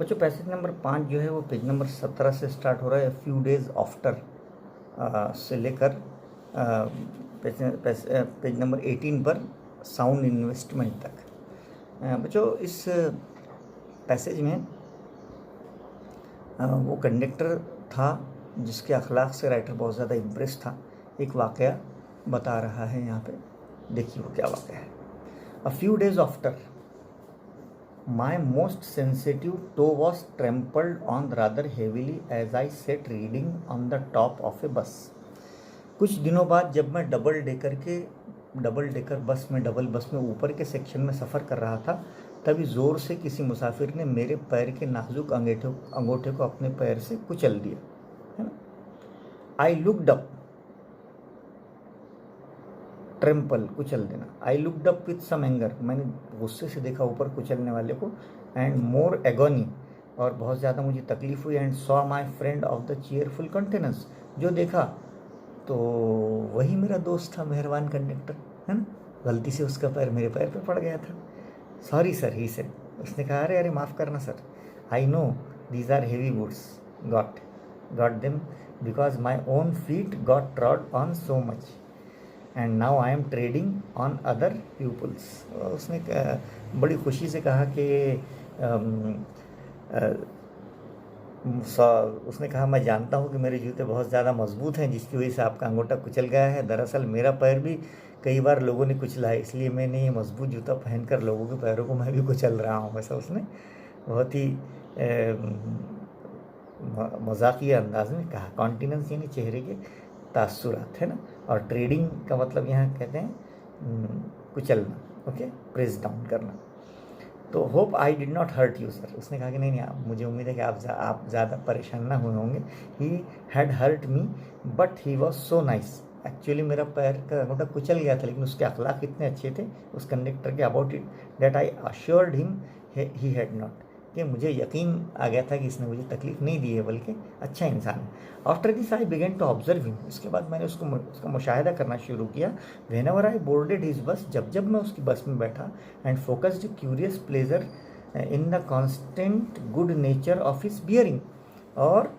बच्चों passage number 5 जो है वो पेज नंबर 17 से स्टार्ट हो रहा है, फ्यू डेज आफ्टर से लेकर पेज नंबर 18 पर साउंड इन्वेस्टमेंट तक। बच्चों इस पैसेज में वो कंडक्टर था जिसके अखलाक से राइटर बहुत ज़्यादा इम्प्रेस था। एक वाक़या बता रहा है यहाँ पे, देखिए वो क्या वाक़या है। A few days after my most sensitive toe was trampled on rather heavily as I sat reading on the top of a bus। कुछ दिनों बाद जब मैं डबल डेकर बस में ऊपर के सेक्शन में सफ़र कर रहा था, तभी ज़ोर से किसी मुसाफिर ने मेरे पैर के नाजुक अंगूठे को अपने पैर से कुचल दिया, है ना। आई लुक्ड अप, ट्रेम्पल कुचल देना। I looked up with some anger, मैंने गुस्से से देखा ऊपर कुचलने वाले को। एंड मोर एगोनी, और बहुत ज़्यादा मुझे तकलीफ हुई। And saw my friend of the cheerful countenance, जो देखा तो वही मेरा दोस्त था, मेहरबान कंडक्टर, है ना। गलती से उसका पैर मेरे पैर पे पड़ गया था। सॉरी सर, ही सेड, उसने कहा अरे अरे माफ़ करना sir. I know these are heavy boots, got them because my own feet got trod on so much and now I am treading on other people's. उसने बड़ी खुशी से कहा कि उसने कहा मैं जानता हूँ कि मेरे जूते बहुत ज़्यादा मजबूत हैं जिसकी वजह से आपका अंगूठा कुचल गया है। दरअसल मेरा पैर भी कई बार लोगों ने कुचला है, इसलिए मैंने ये मजबूत जूता पहनकर लोगों के पैरों को मैं भी कुचल रहा हूँ। वैसा उसने बहुत ही मजाकिया अंदाज में कहा। कॉन्टिनेंस यानी चेहरे के तासुरात, है ना। और ट्रेडिंग का मतलब यहाँ कहते हैं कुचलना, ओके, प्रेस डाउन करना। तो hope I did not hurt you sir, उसने कहा कि नहीं आप, मुझे उम्मीद है कि आप ज़्यादा परेशान ना हुए होंगे। He had hurt me but he was so nice, actually मेरा पैर का अंगूठा कुचल गया था लेकिन उसके अखलाक इतने अच्छे थे उस कंडक्टर के about it that I assured him he had not, कि मुझे यकीन आ गया था कि इसने मुझे तकलीफ़ नहीं दी है बल्कि अच्छा इंसान है। After this I began to observe him, इसके बाद मैंने उसका मुशाहिदा करना शुरू किया। Whenever I boarded his bus, जब मैं उसकी बस में बैठा। And focused curious pleasure in the constant good nature of his bearing, और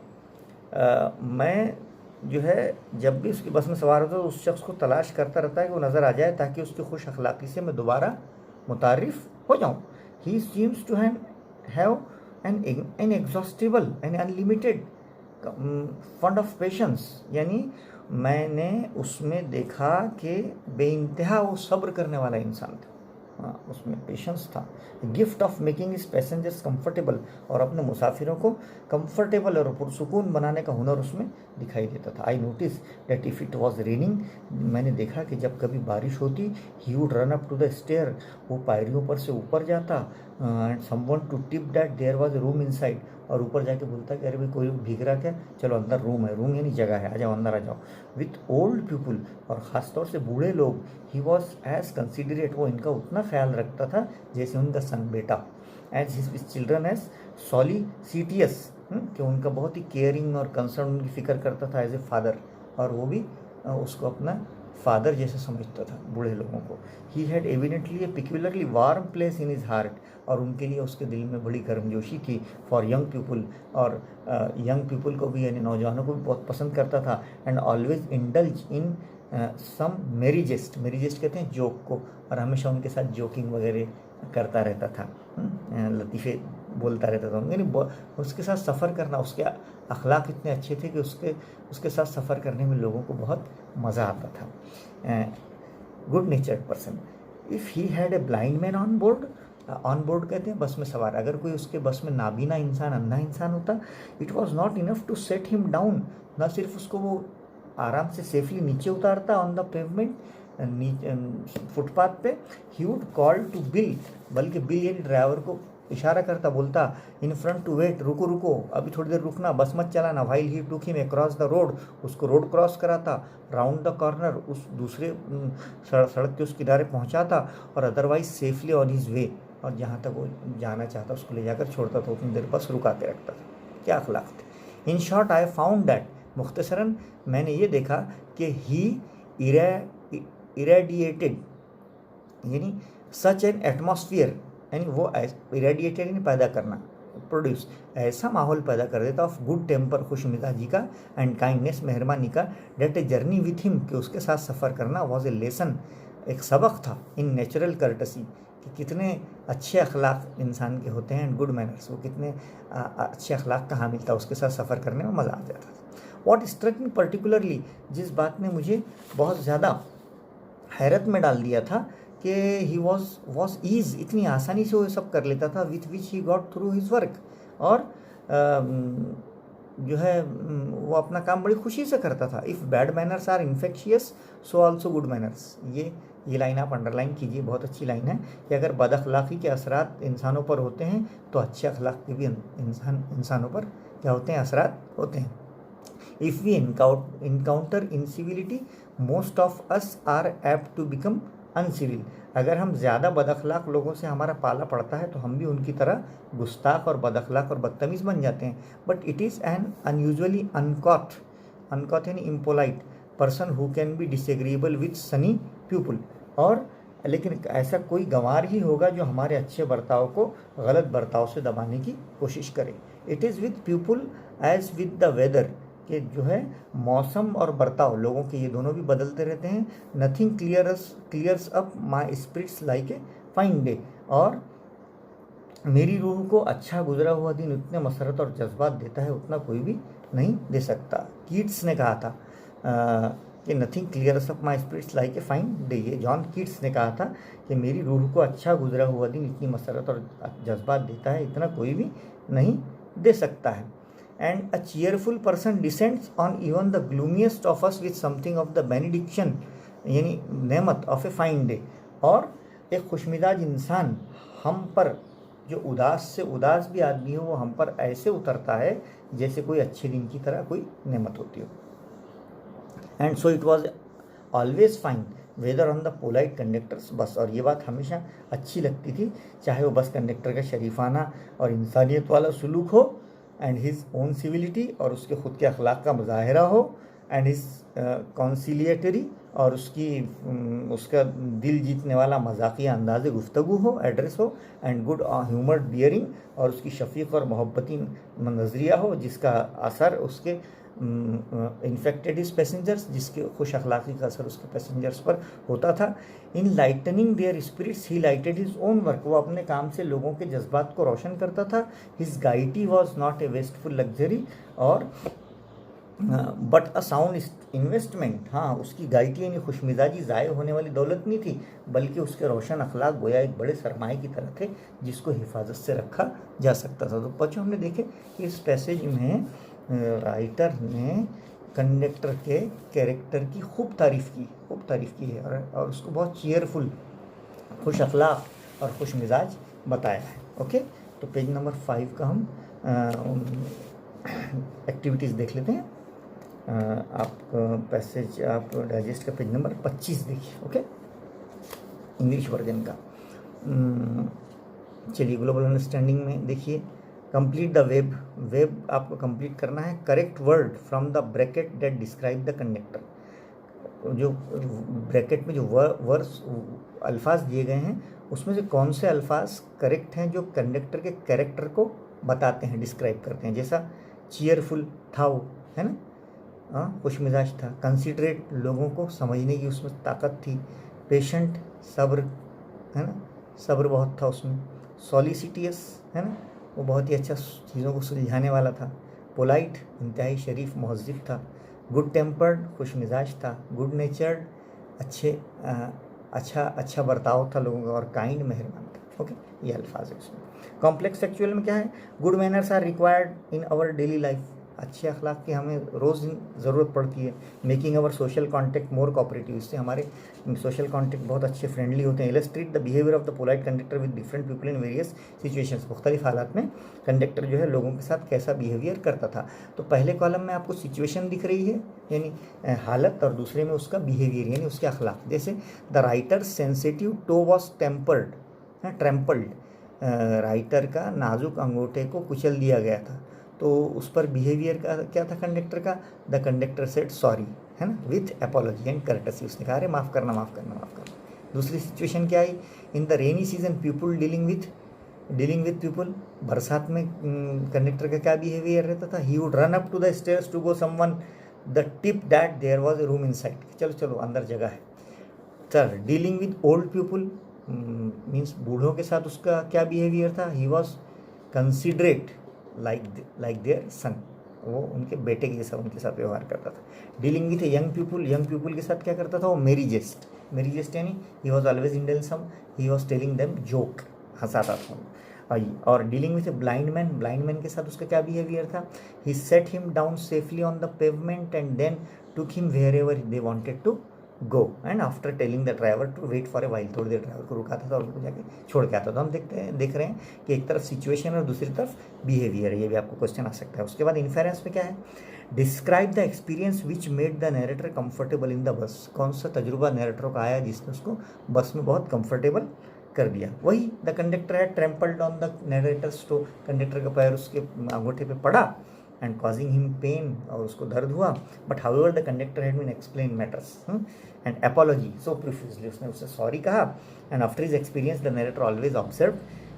मैं जो है जब भी उसकी बस में सवार होता तो उस शख्स को तलाश करता रहता है कि वो नज़र आ जाए ताकि उसकी खुश अखलाक़ी से मैं दोबारा मुतारिफ़ हो जाऊँ। He seems to have an inexhaustible and unlimited fund of patience, यानी मैंने उसमें देखा कि बेइंतहा वो सब्र करने वाला इंसान था। हाँ, उसमें पेशेंस था। Gift of making is passengers comfortable, और अपने मुसाफिरों को कंफर्टेबल और पुरसुकून बनाने का हुनर उसमें दिखाई देता था। I notice that if it was raining, मैंने देखा कि जब कभी बारिश होती, he would run up to the stair, वो पायरियों पर से ऊपर जाता। And someone to tip that there was room inside, और ऊपर जाके बोलता कि अरे भाई कोई भीग रहा क्या, चलो अंदर रूम है, रूम यानी जगह है, आ जाओ अंदर आ जाओ। विथ ओल्ड पीपल, और ख़ासतौर से बूढ़े लोग, ही वॉज एज कंसिडरेट, वो इनका उतना ख्याल रखता था जैसे उनका सन बेटा। एज हिज चिल्ड्रन एज सॉलिसिटियस, कि उनका बहुत ही केयरिंग और कंसर्न, उनकी फ़िक्र करता था एज ए फादर, और वो भी उसको अपना फादर जैसे समझता था बूढ़े लोगों को। He had evidently a peculiarly warm place in his heart, और उनके लिए उसके दिल में बड़ी गर्मजोशी थी। फॉर यंग पीपल, और यंग पीपल को भी यानी नौजवानों को भी बहुत पसंद करता था। एंड ऑलवेज इंडल्ज इन सम मेरी जेस्ट कहते हैं जोक को, और हमेशा उनके साथ जोकिंग वगैरह करता रहता था, लतीफ़े बोलता रहता था। यानी उसके साथ सफ़र करना, उसके अखलाक इतने अच्छे थे कि उसके साथ सफ़र करने में लोगों को बहुत मज़ा आता था। Good नेचर्ड person. If he had a blind man on board कहते हैं बस में सवार, अगर कोई उसके बस में नाबीना इंसान, अंधा इंसान होता, it was not enough to set him down, न सिर्फ उसको वो आराम से सेफली नीचे उतारता ऑन द पेवमेंट, फुटपाथ पे, he would call to Bill, बल्कि बिल यानी ड्राइवर को इशारा करता, बोलता इन फ्रंट टू वेट, रुको अभी थोड़ी देर रुकना, बस मत चलाना। While he took him across the road, उसको रोड क्रॉस कराता। राउंड द कॉर्नर, उस दूसरे सड़क के उस किनारे पहुंचाता। और otherwise safely on his way, और जहाँ तक वो जाना चाहता उसको ले जाकर छोड़ता था, उतनी देर बस रुकाते रखता था। क्या अखलाक थे। In short I found that, मुख्तसरन मैंने ये देखा कि ही इरेडिएटेड यानी सच एन एटमॉस्फियर, यानी वो इरेडिएटेड यानी पैदा करना, प्रोड्यूस, ऐसा माहौल पैदा कर देता ऑफ गुड टेम्पर, खुश मिजाजी का, एंड काइंडनेस, मेहरबानी का, that a journey with him, कि उसके साथ सफ़र करना वॉज ए लेसन, एक सबक था, इन नेचुरल कर्टसी, कि कितने अच्छे अखलाक इंसान के होते हैं, एंड गुड मैनर्स, वो कितने अच्छे अखलाक का हामिल था, उसके साथ सफ़र करने में मज़ा आ जाता था। वॉट स्ट्रक मी पर्टिकुलरली, जिस बात ने मुझे बहुत ज़्यादा हैरत में डाल दिया था कि ही वॉज ईज, इतनी आसानी से वो सब कर लेता था, with which he got through his work, और जो है वो अपना काम बड़ी खुशी से करता था। If bad manners are infectious so also good manners, ये लाइन आप अंडरलाइन कीजिए, बहुत अच्छी लाइन है, कि अगर बद अखलाक़ी के असरात इंसानों पर होते हैं तो अच्छे अखलाक के भी इंसानों पर क्या होते हैं, असरात होते हैं। If we encounter incivility most of us are apt to become uncivil, अगर हम ज़्यादा बदअखलाक लोगों से हमारा पाला पड़ता है तो हम भी उनकी तरह गुस्ताख और बदअखलाक और बदतमीज़ बन जाते हैं। But it is an unusually uncouth यानी impolite person who can be disagreeable with sunny people, और लेकिन ऐसा कोई गंवार ही होगा जो हमारे अच्छे बर्ताव को गलत बर्ताव से दबाने की कोशिश करे। It is with people as with the weather, कि जो है मौसम और बर्ताव लोगों के ये दोनों भी बदलते रहते हैं। Nothing clears up my spirits like a fine day, और मेरी रूह को अच्छा गुजरा हुआ दिन उतने मसरत और जज्बात देता है उतना कोई भी नहीं दे सकता। कीट्स ने कहा था कि nothing clears up my spirits like a fine day, ये जॉन कीट्स ने कहा था कि मेरी रूह को अच्छा गुजरा हुआ दिन इतनी मसरत और जज्बात देता है इतना कोई भी नहीं दे सकता है। And a cheerful person descends on even the gloomiest of us with something of the benediction यानी नेमत ऑफ ए फाइन डे, और एक खुशमिजाज इंसान हम पर, जो उदास से उदास भी आदमी हो, वो हम पर ऐसे उतरता है जैसे कोई अच्छे दिन की तरह कोई नेमत होती हो। And so it was always fine weather on the polite conductor's bus, और ये बात हमेशा अच्छी लगती थी चाहे वो बस कंडक्टर का शरीफाना और इंसानियत वाला सलूक हो, एंड हिज ओन सिविलिटी, और उसके ख़ुद के अखलाक का मुजाहरा हो, एंड हिज कॉन्सिलिएटरी, और उसका दिल जीतने वाला मजाकिया अंदाज़ गुफ्तगू हो, एड्रेस हो, एंड गुड ह्यूमर्ड बियरिंग, और उसकी शफीक और मोहब्बती नज़रिया हो जिसका असर उसके इन्फेक्टेड हिज पैसेंजर्स, जिसके खुश अखलाक़ी का असर उसके पैसेंजर्स पर होता था। In lightening their spirits he lighted his own work, वो अपने काम से लोगों के जज्बात को रोशन करता था। His gaiety was not a wasteful luxury, और बट अ साउंड इन्वेस्टमेंट, हाँ उसकी गाइटी यानी खुशमिजाजी ज़ाय होने वाली दौलत नहीं थी, बल्कि उसके रोशन अखलाक गोया एक बड़े सरमाए की तरह थे जिसको हिफाजत से रखा जा सकता था। तो बच्चों हमने देखे कि इस पैसेज में राइटर ने कंडक्टर के कैरेक्टर की खूब तारीफ़ की है, और उसको बहुत चीयरफुल, खुश अखलाक और खुश मिजाज बताया है। ओके, तो पेज नंबर 5 का हम एक्टिविटीज़ देख लेते हैं। आप पैसेज आप डाइजेस्ट का पेज नंबर 25 देखिए। ओके, इंग्लिश वर्जन का। चलिए ग्लोबल अंडरस्टैंडिंग में देखिए, कंप्लीट द वेब आपको कंप्लीट करना है। Correct word from the bracket that describe the conductor, जो ब्रैकेट में जो वर्ड्स अल्फाज दिए गए हैं उसमें से कौन से अल्फाज करेक्ट हैं जो कंडक्टर के कैरेक्टर को बताते हैं, डिस्क्राइब करते हैं। जैसा चीयरफुल था वो, है ना, हाँ खुश मिजाज था। कंसिडरेट, लोगों को समझने की उसमें ताकत थी। पेशेंट, सब्र, है ना, सब्र बहुत था उसमें। सॉलिसिटियस, है ना, वो बहुत ही अच्छा चीज़ों को सुलझाने वाला था। पोलाइट, इंतहाई शरीफ महज़िब था। गुड टेम्पर्ड, खुश मिजाज था। गुड नेचर्ड, अच्छा बर्ताव था लोगों का। और काइंड, मेहरबान था। ओके, ये अल्फाज है उसमें। कॉम्प्लेक्स सेक्चुअल में क्या है? Good manners are required in our daily life, अच्छे अखलाक की हमें रोज़ ज़रूरत पड़ती है। Making our social contact more cooperative, इससे हमारे सोशल कॉन्टेक्ट बहुत अच्छे फ्रेंडली होते हैं। Illustrate the behaviour of the polite conductor with different people in various situations, मुख्तलिफ हालात में कंडक्टर जो है लोगों के साथ कैसा बिहेवियर करता था। तो पहले कॉलम में आपको सिचुएशन दिख रही है यानी हालत, और दूसरे में उसका बिहेवियर यानी उसके अखलाक। जैसे the writer sensitive toe was tempered, trampled, writer का नाजुक अंगूठे को कुचल दिया गया था। तो उस पर बिहेवियर का क्या था कंडक्टर का? द कंडक्टर सेड सॉरी, है ना, विथ एपोलॉजी एंड कर्टसी, उसने कहा अरे माफ़ करना। दूसरी सिचुएशन क्या आई? In the rainy season people dealing with dealing with people, बरसात में कंडक्टर का क्या बिहेवियर रहता था? He would run up to the stairs to go someone the tip that there was a room inside, चलो चलो अंदर जगह है। Sir dealing with old people means बूढ़ों के साथ उसका क्या बिहेवियर था? He was considerate like their son, वो उनके बेटे के जैसा उनके साथ व्यवहार करता था। डीलिंग विथ यंग पीपल के साथ क्या करता था? वो मेरी जेस्ट यानी ही वॉज ऑलवेज इंडेलसम, he was telling them joke, हंसाता था। और डीलिंग विथ ब्लाइंड मैन के साथ उसका क्या बिहेवियर था? He set him down safely on the pavement and then took him wherever they wanted to go and after telling the driver to wait for a while, थोड़ी देर driver को रुकाता था और उनको जाके छोड़ के आता था। हम देख रहे हैं कि एक तरफ सिचुएशन और दूसरी तरफ बिहेवियर है, ये भी आपको क्वेश्चन आ सकता है। उसके बाद इन्फेरेंस में क्या है? Describe the experience which made the narrator comfortable in the बस, कौन सा तजुर्बा नरेटर का आया जिसने उसको बस में बहुत कंफर्टेबल कर दिया? वही the conductor had trampled on the narrator's toe, conductor का पैर उसके अंगूठे पे पड़ा एंड कॉजिंग हिम पेन, और उसको दर्द हुआ। But however the conductor had been explain matters and apology so profusely, उसने उससे सॉरी कहा। And after his experience the narrator always observe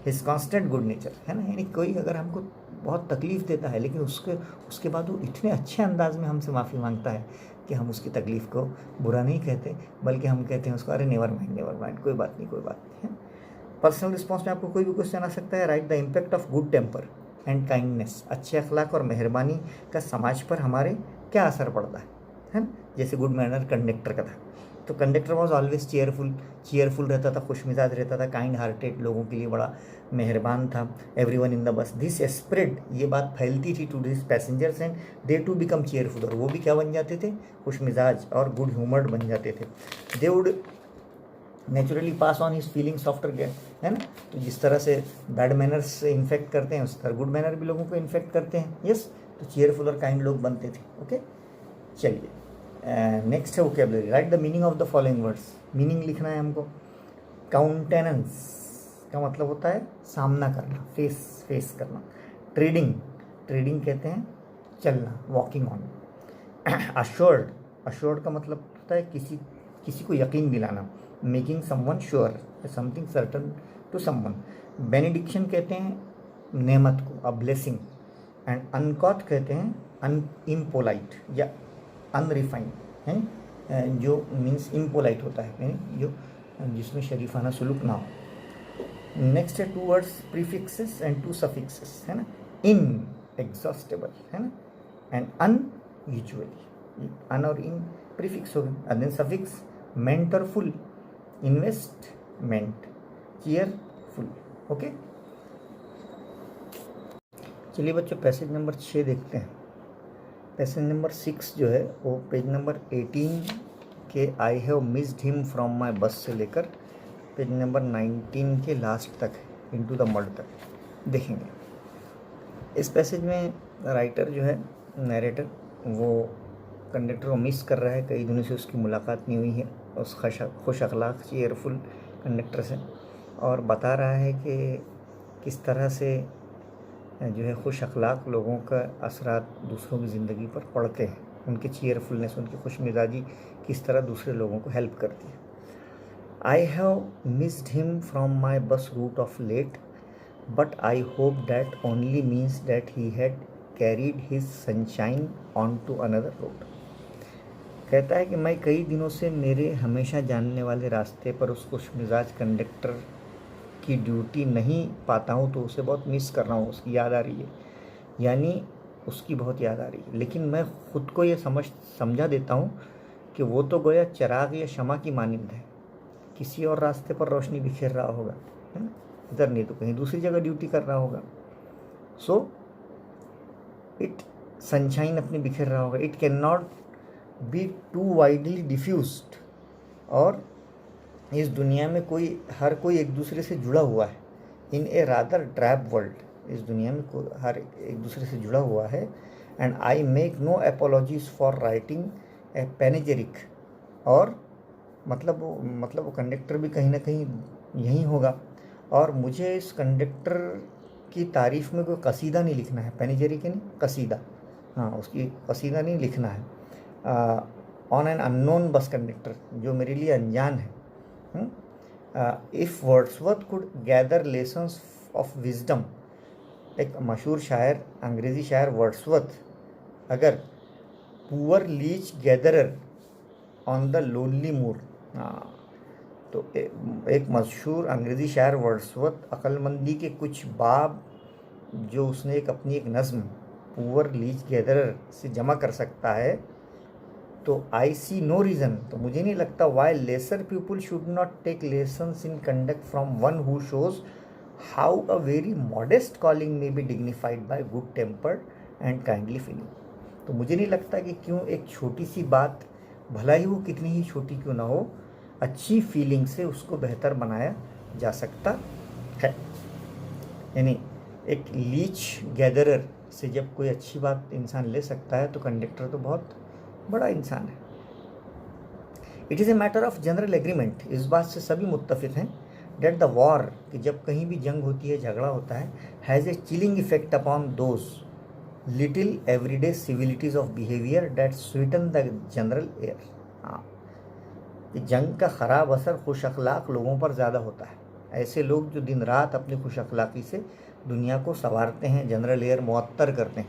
his constant good nature, है ना। यानी कोई अगर हमको बहुत तकलीफ देता है लेकिन उसके बाद वो इतने अच्छे अंदाज में हमसे माफ़ी मांगता है कि हम उसकी तकलीफ़ को बुरा नहीं कहते, बल्कि हम कहते हैं उसको अरे नेवर माइंड, कोई बात नहीं है। पर्सनल रिस्पॉन्स में आपको कोई भी क्वेश्चन आ सकता है। Right the impact of good temper and kindness, अच्छे अखलाक और मेहरबानी का समाज पर हमारे क्या असर पड़ता है ना। जैसे गुड मैनर कंडक्टर का था, तो कंडक्टर वॉज ऑलवेज चीयरफुल रहता था, खुशमिजाज रहता था, काइंड हार्टेड, लोगों के लिए बड़ा मेहरबान था। Everyone in the bus this spread, ये बात फैलती थी to this passengers and they too become cheerful, और वो भी क्या बन जाते थे? खुशमिजाज और गुड ह्यूमर्ड बन जाते थे। They would naturally pass on his feelings after get, है ना। तो जिस तरह से बैड मैनर्स से इन्फेक्ट करते हैं उस तरह गुड मैनर भी लोगों को इन्फेक्ट करते हैं। यस, तो चीयरफुल और काइंड लोग बनते थे। ओके, चलिए नेक्स्ट है vocabulary. Right the meaning of the following words, meaning लिखना है हमको। काउंटेनेंस का मतलब होता है सामना करना, फेस करना। ट्रेडिंग कहते हैं चलना, वॉकिंग ऑन। अश्योर्ड का मतलब होता है किसी को यकीन दिलाना, making someone sure, something certain to someone. Benediction कहते हैं नेमत को, अ ब्लेसिंग। एंड अनकॉट कहते हैं इम्पोलाइट या अनरिफाइंड, है जो मीन्स इम्पोलाइट होता है, यानी जो जिसमें शरीफाना सुलूक ना हो। नेक्स्ट है 2 वर्ड्स प्रीफिक्सेस एंड 2 सफिक्सेस, है ना। इन एग्जॉस्टेबल, है ना, एंड अनयूजुअली, अन और इन प्रीफिक्स हो गए। एंड देन सफिक्स मेंट और फुल, इन्वेस्टमेंट, चीयरफुल। ओके, चलिए बच्चों पैसेज नंबर 6 देखते हैं। पैसेज नंबर 6 जो है वो पेज नंबर 18 के आई have missed him from my बस से लेकर पेज नंबर 19 के लास्ट तक, इनटू द मड तक देखेंगे। इस पैसेज में राइटर जो है, नरेटर, वो कंडक्टर को मिस कर रहा है, कई दिनों से उसकी मुलाकात नहीं हुई है उस खुश अखलाक चीयरफुल कंडक्टर से, और बता रहा है कि किस तरह से जो है खुश अखलाक लोगों का असरात दूसरों की ज़िंदगी पर पड़ते हैं, उनकी चीयरफुलनेस, उनकी खुश मिजाजी किस तरह दूसरे लोगों को हेल्प करती है। I have missed him from my bus route of late, but I hope that only means that he had carried his sunshine on to another road. कहता है कि मैं कई दिनों से मेरे हमेशा जानने वाले रास्ते पर उस खुशमिजाज कंडक्टर की ड्यूटी नहीं पाता हूँ, तो उसे बहुत मिस कर रहा हूँ, उसकी याद आ रही है, यानी उसकी बहुत याद आ रही है। लेकिन मैं ख़ुद को ये समझा देता हूँ कि वो तो गोया चिराग या शमा की मानिंद है, किसी और रास्ते पर रोशनी बिखेर रहा होगा, है ना, इधर नहीं तो कहीं दूसरी जगह ड्यूटी कर रहा होगा। सो इट सनशाइन अपनी बिखेर रहा होगा। It can not be too widely diffused, और इस दुनिया में हर कोई एक दूसरे से जुड़ा हुआ है। इन ए रादर ड्रैप वर्ल्ड, इस दुनिया में हर एक दूसरे से जुड़ा हुआ है। And I make no apologies for writing a panegyric, और मतलब वो कंडक्टर भी कहीं ना कहीं यही होगा, और मुझे इस कंडक्टर की तारीफ़ में कोई कसीदा नहीं लिखना है। पैनेजेरिक यानी कसीदा, हाँ, उसकी कसीदा नहीं लिखना है। On an unknown bus conductor, जो मेरे लिए अनजान है। If Wordsworth could gather lessons of wisdom, एक मशहूर शायर, अंग्रेज़ी शायर वर्ड्सवर्थ, अगर poor leech gatherer on the lonely moor, हाँ, तो एक मशहूर अंग्रेज़ी शायर वर्ड्सवर्थ अक्लमंदी के कुछ बाब जो उसने एक अपनी एक नज़्म पुअर लीच गैदरर से जमा कर सकता है, तो आई सी नो रीज़न, तो मुझे नहीं लगता why lesser people should not take lessons in conduct from one who shows how a very modest calling may be dignified by good tempered and kindly feeling. तो मुझे नहीं लगता कि क्यों एक छोटी सी बात, भला ही वो कितनी ही छोटी क्यों ना हो, अच्छी फीलिंग से उसको बेहतर बनाया जा सकता है। यानी एक लीच गैदरर से जब कोई अच्छी बात इंसान ले सकता है तो कंडक्टर तो बहुत बड़ा इंसान है। It is a matter of general agreement, इस बात से सभी मुत्तफिक हैं, डेट द वॉर, कि जब कहीं भी जंग होती है, झगड़ा होता है, has a chilling effect upon those little everyday civilities of behaviour that sweeten the general air. हाँ, जंग का ख़राब असर खुश अखलाक लोगों पर ज़्यादा होता है। ऐसे लोग जो दिन रात अपनी खुश अखलाक़ी से दुनिया को संवारते हैं, जनरल एयर मुअत्तर करते हैं,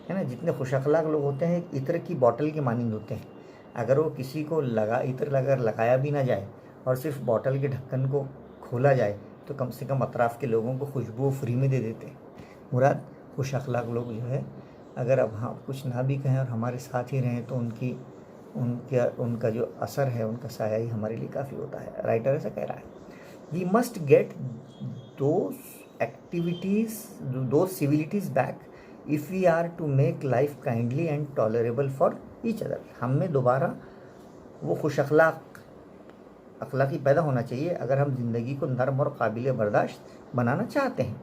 है ना। जितने खुश अखलाक लोग होते हैं इत्र की बॉटल के मानिंद होते हैं। अगर वो किसी को इत्र अगर लगाया भी ना जाए और सिर्फ बॉटल के ढक्कन को खोला जाए तो कम से कम अतराफ़ के लोगों को खुशबू फ्री में दे देते हैं। मुराद खुश अखलाक लोग जो है, अगर अब हाँ कुछ ना भी कहें और हमारे साथ ही रहें तो उनका जो असर है, उनका साया ही हमारे लिए काफ़ी होता है। राइटर ऐसा कह रहा है, we must get those civilities back if we are to make life kindly and tolerable for each other. हमें दोबारा वो खुश अखलाकी पैदा होना चाहिए अगर हम ज़िंदगी को नरम और काबिल बर्दाश्त बनाना चाहते हैं।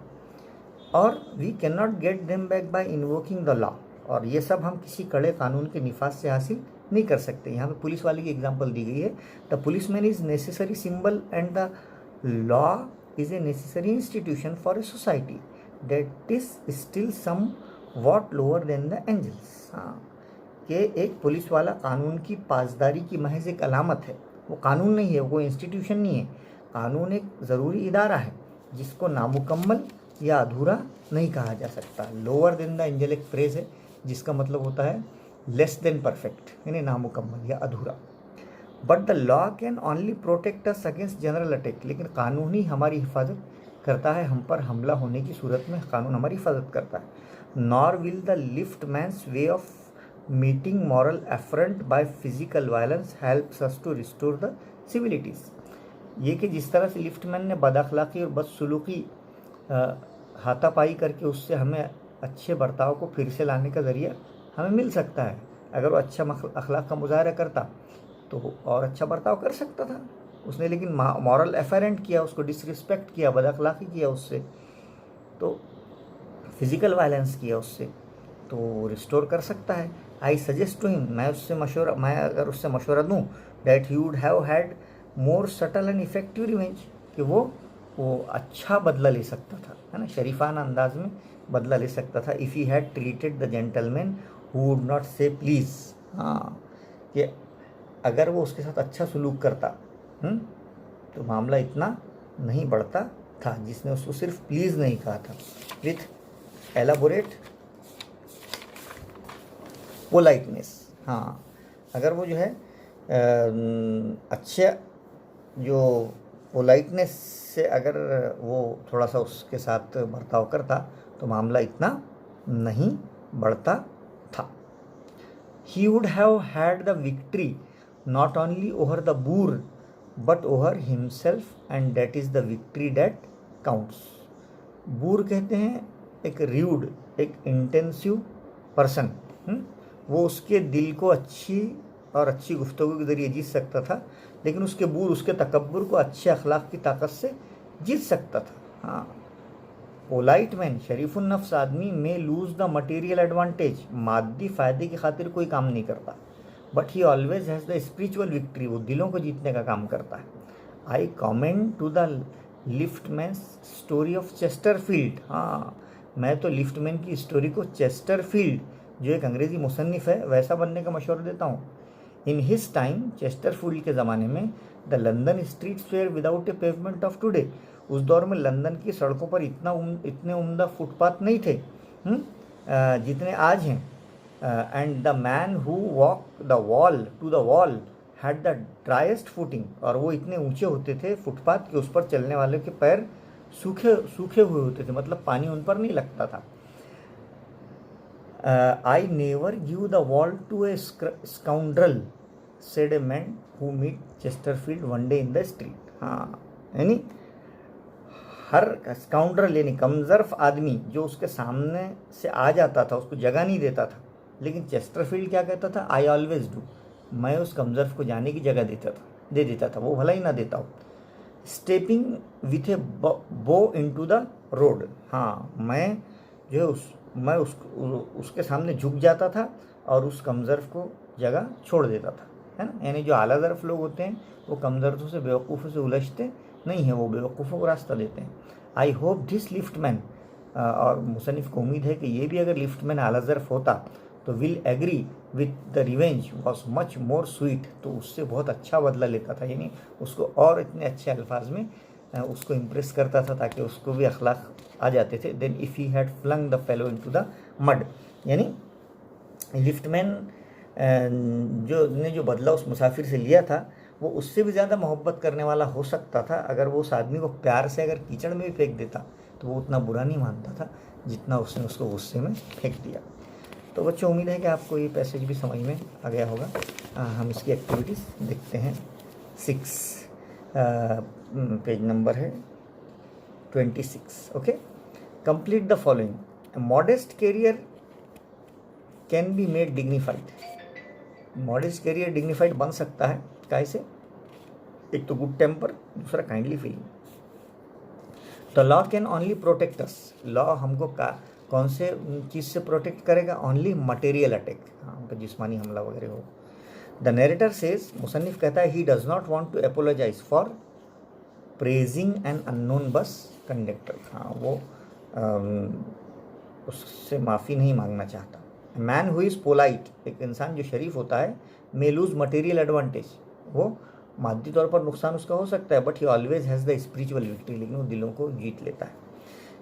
और we can not get them back by invoking the law, और ये सब हम किसी कड़े कानून के निफाज से हासिल नहीं कर सकते। यहाँ पे पुलिस वाले की एग्जांपल दी गई है, the policeman is necessary symbol and the law is a necessary institution for a society that is still somewhat lower than the angels. हाँ, कि एक पुलिस वाला कानून की पासदारी की महज एक अलामत है, वो कानून नहीं है, वो कोई इंस्टीट्यूशन नहीं है। कानून एक ज़रूरी इदारा है जिसको नामुकम्मल या अधूरा नहीं कहा जा सकता। लोअर देन द एंजल एक फ्रेज़ है जिसका मतलब होता है लेस देन परफेक्ट, यानी नामुकम्मल या अधूरा। But the law can only protect us against general attack, लेकिन कानून ही हमारी हिफाजत करता है, हम पर हमला होने की सूरत में कानून हमारी हिफाजत करता है। Nor will the lift man's way of meeting moral affront by physical violence helps us to restore the civilities. ये कि जिस तरह से लिफ्टमैन ने बदअखलाक़ी और बदसलूकी हाथापाई करके उससे हमें अच्छे बर्ताव को फिर से लाने का ज़रिया हमें मिल सकता है। अगर वो अच्छा अखलाक का मुजाहरा करता तो और अच्छा बर्ताव कर सकता था उसने, लेकिन मॉरल एफरेंट किया, उसको डिसरिस्पेक्ट किया, बदअखलाक़ी किया उससे, तो फिज़िकल वायलेंस किया उससे, तो रिस्टोर कर सकता है। आई सजेस्ट टू हिम, मैं अगर उससे मशवरा दूँ, that he would have had more subtle and effective revenge, कि वो अच्छा बदला ले सकता था, है ना, शरीफाना अंदाज में बदला ले सकता था। If he had treated the gentleman who would not से प्लीज़। हाँ, कि अगर वो उसके साथ अच्छा सलूक करता तो मामला इतना नहीं बढ़ता था, जिसने उसको सिर्फ प्लीज़ नहीं कहा था, विथ एलाबोरेट पोलाइटनेस। हाँ, अगर वो जो है अच्छे जो पोलाइटनेस से अगर वो थोड़ा सा उसके साथ बर्ताव करता तो मामला इतना नहीं बढ़ता था। He would have had the victory not only over the boor but over himself and that is the victory that counts. Boor कहते हैं एक र्यूड, एक इंटेंसिव पर्सन, वो उसके दिल को अच्छी गुफ्तगू के ज़रिए जीत सकता था, लेकिन उसके बूर, उसके तकब्बुर को अच्छे अखलाक की ताकत से जीत सकता था। हाँ, पोलाइट मैन, शरीफुन नफ्स आदमी may lose the material advantage, मादी फ़ायदे की खातिर कोई काम नहीं करता, but he always has the spiritual victory, वो दिलों को जीतने का काम करता है। I comment to the liftman story of Chesterfield. हाँ, मैं तो लिफ्टमैन की स्टोरी को चेस्टरफील्ड, जो एक अंग्रेज़ी मुसन्निफ़ है, वैसा बनने का मशवरा देता हूँ। इन हिज टाइम, चेस्टरफील्ड के ज़माने में, the London streets were without a pavement of today, उस दौर में लंदन की सड़कों पर इतने उम्दा फुटपाथ नहीं थे जितने आज हैं। And the man who walk the wall to the wall had the driest footing, और वो इतने ऊंचे होते थे फुटपाथ के उस पर चलने वाले के पैर सूखे हुए होते थे, मतलब पानी उन पर नहीं लगता था। I never give the wall to a scoundrel, said a man who meet Chesterfield one day in the street. हाँ, यानी हर स्काउंड्रल यानी कमजर्फ आदमी जो उसके सामने से आ जाता था उसको जगह नहीं देता था, लेकिन चेस्टरफील्ड क्या कहता था, आई ऑलवेज डू, मैं उस कमजर्फ को जाने की जगह दे देता था, वो भला ही ना देता हो। स्टेपिंग विथ ए बो इनटू द रोड, हाँ, मैं जो है उसके सामने झुक जाता था और उस कमजर्फ को जगह छोड़ देता था, है ना। यानी जो आला ज़रफ़ लोग होते हैं वो कमजर्फों से, बेवकूफ़ों से उलझते नहीं है, वो बेवकूफ़ों को रास्ता देते हैं। आई होप दिस लिफ्टमैन, और मुसन्निफ़ को उम्मीद है कि ये भी अगर लिफ्टमैन आला ज़रफ़ होता तो will agree with the revenge was much more sweet, तो उससे बहुत अच्छा बदला लेता था, यानी उसको और इतने अच्छे अल्फाज में उसको इम्प्रेस करता था ताकि उसको भी अखलाक आ जाते थे। Then if he had flung the fellow into the mud, यानी लिफ्टमैन जो बदला उस मुसाफिर से लिया था वो उससे भी ज़्यादा मोहब्बत करने वाला हो सकता था अगर वो उस आदमी को प्यार से अगर कीचड़ में भी फेंक देता तो वो उतना बुरा नहीं मानता था जितना उसने उसको गुस्से में फेंक दिया। तो बच्चों, उम्मीद है कि आपको ये पैसेज भी समझ में आ गया होगा। हम इसकी एक्टिविटीज़ देखते हैं। 6 पेज नंबर है 26। Okay, complete the following. Modest career can be made dignified. Modest career dignified बन सकता है कैसे? एक तो गुड टेम्पर, दूसरा kindly feeling. The law can only protect us. Law हमको कौन से चीज़ से प्रोटेक्ट करेगा? ओनली मटेरियल अटैक, हाँ, जिस्मानी हमला वगैरह हो। द नरेटर सेज, मुसन्निफ कहता है, he does not want to apologise for praising an unknown bus conductor. हाँ, वो उससे माफ़ी नहीं मांगना चाहता। मैन हु इज़ पोलाइट, एक इंसान जो शरीफ होता है, मे लूज मटेरियल एडवांटेज, वो मादी तौर पर नुकसान उसका हो सकता है, but he always has the spiritual victory, लेकिन वो दिलों को जीत लेता है।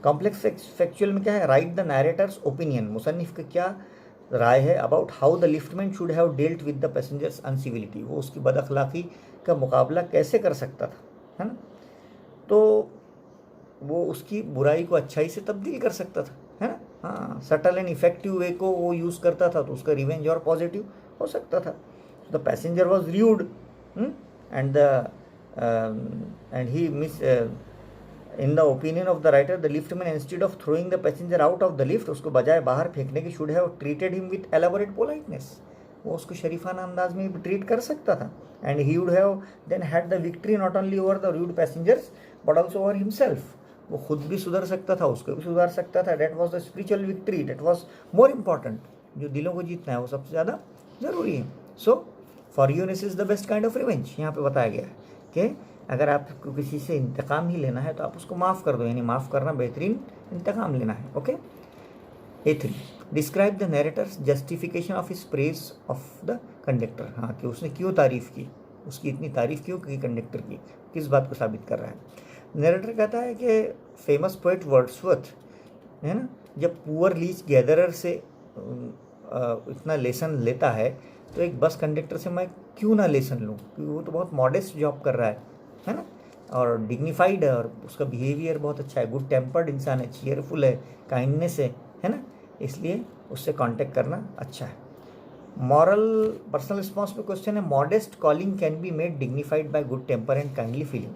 कॉम्प्लेक्स फैक्चुअल में क्या है? राइट द नरेटर्स ओपिनियन, मुसन्निफ की क्या राय है about how the liftman should have dealt with the passenger's incivility, वो उसकी बदअखलाक़ी का मुकाबला कैसे कर सकता था, है ना। तो वो उसकी बुराई को अच्छाई से तब्दील कर सकता था, है ना। हाँ, सटल एंड इफेक्टिव वे को वो यूज़ करता था तो उसका रिवेंज और पॉजिटिव हो सकता था। The passenger was rude and he miss in the opinion of the writer, the liftman instead of throwing the passenger out of the lift, उसको बजाय बाहर फेंकने की should have treated him with elaborate politeness, वो उसको शरीफाना अंदाज में भी ट्रीट कर सकता था। And he would have then had the victory not only over the rude passengers but also over himself, वो खुद भी सुधर सकता था, उसको भी सुधार सकता था। That was the spiritual victory, that was more important. जो दिलों को जीतना है वो सबसे ज़्यादा ज़रूरी है। So forgiveness is the best kind of revenge. यहाँ पे बताया गया है कि अगर आपको किसी से इंतकाम ही लेना है तो आप उसको माफ़ कर दो, यानी माफ़ करना बेहतरीन इंतकाम लेना है। Okay. A3, describe the narrator's justification of his praise of the conductor. हाँ, कि उसने क्यों तारीफ़ की, उसकी इतनी तारीफ़ क्यों की कंडक्टर की, किस बात को साबित कर रहा है। नरेटर कहता है कि फेमस पोएट वर्ड्सवर्थ, है ना, जब पुअर लीच गैदरर से इतना लेसन लेता है तो एक बस कंडक्टर से मैं क्यों ना लेसन लूँ, क्योंकि वो तो बहुत मॉडेस्ट जॉब कर रहा है ना, और डिग्निफाइड है और उसका बिहेवियर बहुत अच्छा है, गुड टेम्पर्ड इंसान है, चीयरफुल है, काइंडनेस है ना, इसलिए उससे कांटेक्ट करना अच्छा है। मॉरल पर्सनल रिस्पॉन्स पे क्वेश्चन है, modest calling can be made dignified by good temper and kindly feeling.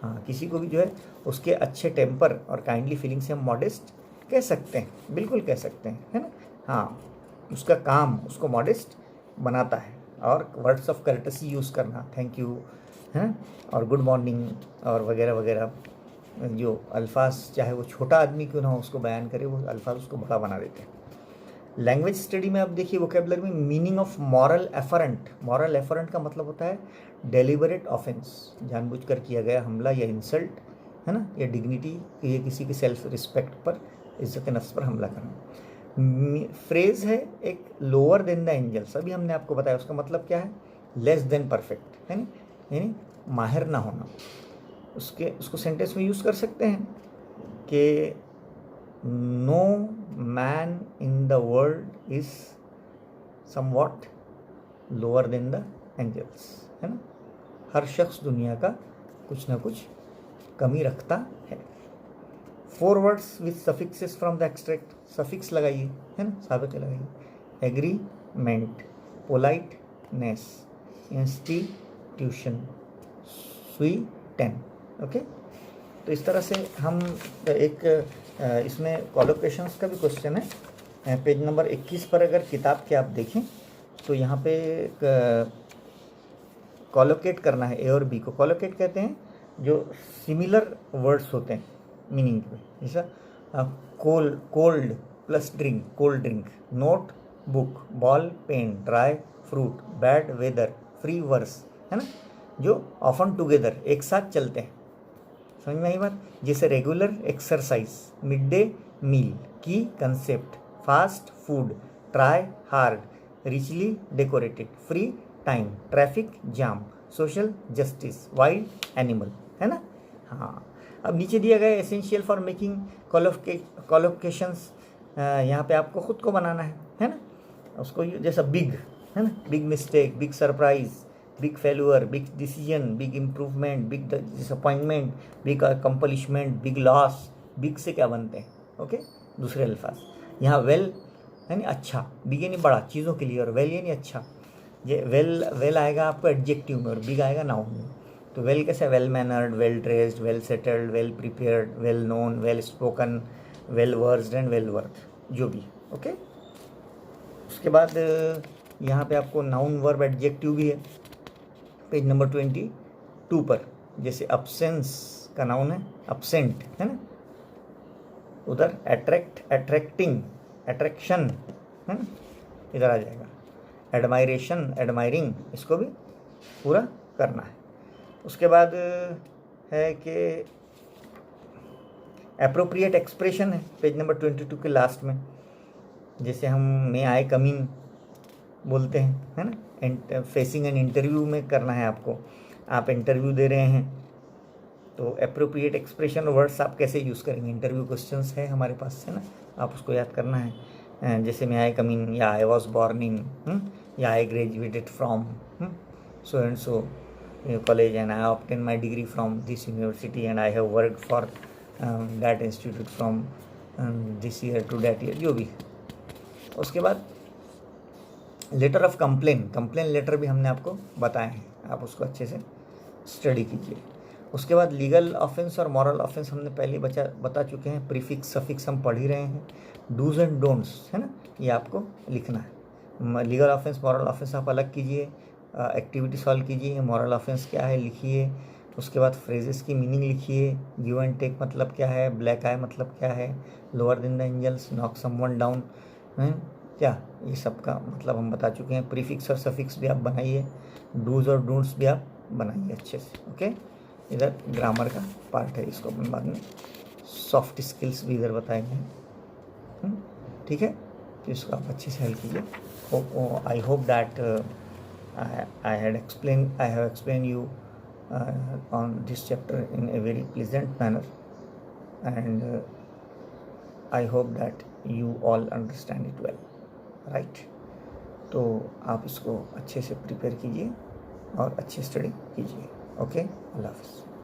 हाँ, किसी को भी जो है उसके अच्छे टेम्पर और काइंडली फीलिंग से हम मॉडेस्ट कह सकते हैं, बिल्कुल कह सकते हैं, है ना। हाँ, उसका काम उसको मॉडेस्ट बनाता है। और वर्ड्स ऑफ कर्टसी यूज़ करना, थैंक यू, है ना, और गुड मॉर्निंग और वगैरह वगैरह, जो अल्फाज चाहे वो छोटा आदमी क्यों ना हो उसको बयान करे, वो अल्फाज उसको बड़ा बना देते हैं। लैंग्वेज स्टडी में आप देखिए वोकेबलरी में meaning of moral afferent. Moral afferent का मतलब होता है डेलिबरेट ऑफेंस, जानबूझकर किया गया हमला या इंसल्ट, है ना, या डिग्निटी, या किसी के सेल्फ रिस्पेक्ट पर, इज्जत नफ्स पर हमला करना। फ्रेज है एक लोअर देन द एंजल्स, अभी हमने आपको बताया, उसका मतलब क्या है लेस देन परफेक्ट है ना, यानी माहिर ना होना। उसको सेंटेंस में यूज़ कर सकते हैं कि no man in the world is somewhat lower than the angels, है ना। हर शख्स दुनिया का कुछ ना कुछ कमी रखता है। 4 words with suffixes from the extract, suffix लगाइए, है ना, साबिक़ लगाइए। Agreement, politeness, institution, sweeten. Okay, तो इस तरह से हम एक इसमें कॉलोकेशंस का भी क्वेश्चन है। पेज नंबर 21 पर अगर किताब के आप देखें तो यहाँ पे कॉलोकेट करना है। ए और बी को कॉलोकेट कहते हैं जो सिमिलर वर्ड्स होते हैं मीनिंग में, जैसा cold plus drink, cold drink, notebook, ball pen, dry fruit, bad weather, free verse, है ना, जो ऑफन टुगेदर एक साथ चलते हैं। समझ में आई बात। जैसे regular exercise, mid day meal, की concept, fast food, try hard, richly decorated, free time, traffic jam, social justice, wild animal, है ना। हाँ, अब नीचे दिया गया एसेंशियल फॉर मेकिंग कॉलोकेशंस, यहाँ पे आपको खुद को बनाना है ना। उसको जैसा बिग, है ना, big mistake, big surprise, big failure, big decision, big improvement, big disappointment, big accomplishment, big loss. Big से क्या बनते हैं, ओके, दूसरे अल्फाज। यहाँ वेल यानी अच्छा, बिग यानी बड़ा चीज़ों के लिए, और वेल यानी अच्छा। ये वेल आएगा आपको एडजेक्टिव में और बिग आएगा नाउन में। तो वेल कैसे, well mannered, well dressed, well settled, well prepared, well known, well spoken, well versed and well worth, जो भी। ओके, उसके बाद यहाँ पे आपको नाउन वर्ब एडजेक्टिव भी है पेज नंबर 22 पर। जैसे अब्सेंस का नाउन है अब्सेंट, है ना। उधर अट्रैक्ट, अट्रैक्टिंग, अट्रैक्शन, है ना, इधर आ जाएगा। एडमायरेशन, एडमायरिंग, इसको भी पूरा करना है। उसके बाद है कि एप्रोप्रिएट एक्सप्रेशन है पेज नंबर 22 के लास्ट में। जैसे हम मे आई कम इन बोलते हैं, है ना। फेसिंग एन इंटरव्यू में करना है आपको, आप इंटरव्यू दे रहे हैं, तो एप्रोप्रिएट एक्सप्रेशन वर्ड्स आप कैसे यूज़ करेंगे। इंटरव्यू क्वेश्चंस है हमारे पास, है ना, आप उसको याद करना है। जैसे मे आई कम इन, या आई वॉज बॉर्न इन, या I graduated from so and so college and I obtain my degree from this university and I have worked for that institute from this year to that year, जो भी। उसके बाद letter of complain letter भी हमने आपको बताए हैं, आप उसको अच्छे से स्टडी कीजिए। उसके बाद लीगल ऑफेंस और मॉरल ऑफेंस हमने पहले बता चुके हैं। प्रीफिक्स सफिक्स हम पढ़ ही रहे हैं। डूज एंड डोंट्स, है ना, ये आपको लिखना है। लीगल ऑफेंस, मॉरल ऑफेंस आप अलग कीजिए, एक्टिविटी सॉल्व कीजिए। मॉरल ऑफेंस क्या है लिखिए। उसके बाद फ्रेजेस की मीनिंग लिखिए। गिव एंड टेक मतलब क्या है, ब्लैक आई मतलब क्या है, lower than the angels, knock someone down, क्या, ये सब का मतलब हम बता चुके हैं। प्रीफिक्स और सफिक्स भी आप बनाइए, डूज और डोंट्स भी आप बनाइए अच्छे से। ओके, इधर ग्रामर का पार्ट है, इसको अपन बाद में सॉफ्ट स्किल्स भी इधर बताएंगे, ठीक है। तो इसको आप अच्छे से हल कीजिए। आई hope that I have explained you on this chapter in a very pleasant manner, and I hope that you all understand it well, right? तो आप इसको अच्छे से प्रिपेयर कीजिए और अच्छे स्टडी कीजिए। ओके, अल्लाह हाफ़िज़।